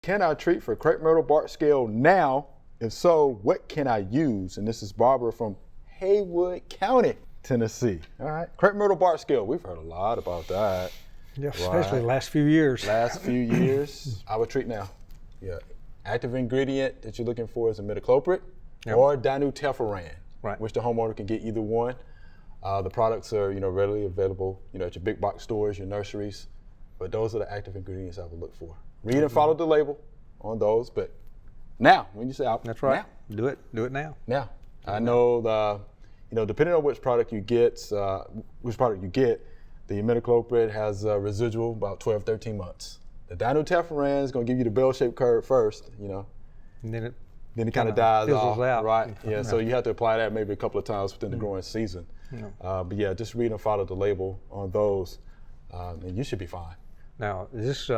Can I treat for crepe myrtle bark scale now? If so, what can I use? And this is Barbara from Haywood County, Tennessee. All right, crepe myrtle bark scale. We've heard a lot about that. Yeah, especially the last few years. Last few years, I would treat now. Yeah, active ingredient that you're looking for is imidacloprid or Dinotefuran, which the homeowner can get either one. The products are, readily available, at your big box stores, your nurseries. But those are the active ingredients I would look for. Read and follow the label on those. But now, when you say out, that's right. Now. Do it now. Now, I know depending on which product you get, the imidacloprid has a residual about 12, 13 months. The Dinotefuran is going to give you the bell-shaped curve first, And then it kind of dies off, out. Right? Yeah. So you have to apply that maybe a couple of times within the growing season. But yeah, just read and follow the label on those, and you should be fine. Now, is this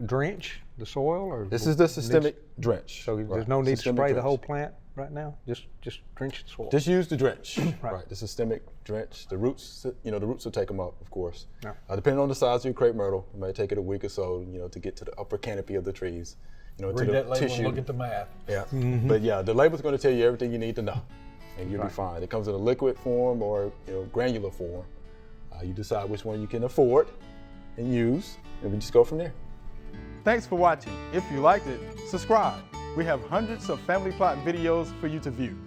drench the soil, or this is the systemic drench? So there's no need to spray the whole plant right now. Just drench the soil. Just use the drench. Right. The systemic drench. The roots, the roots will take them up, of course. Yeah. Depending on the size of your crepe myrtle, it may take it a week or so, to get to the upper canopy of the trees. Read to the that label tissue. and look at the math. Yeah. But yeah, the label's going to tell you everything you need to know, and you'll be fine. It comes in a liquid form or granular form. You decide which one you can afford and use, and we just go from there. Thanks for watching. If you liked it, subscribe. We have hundreds of family plot videos for you to view.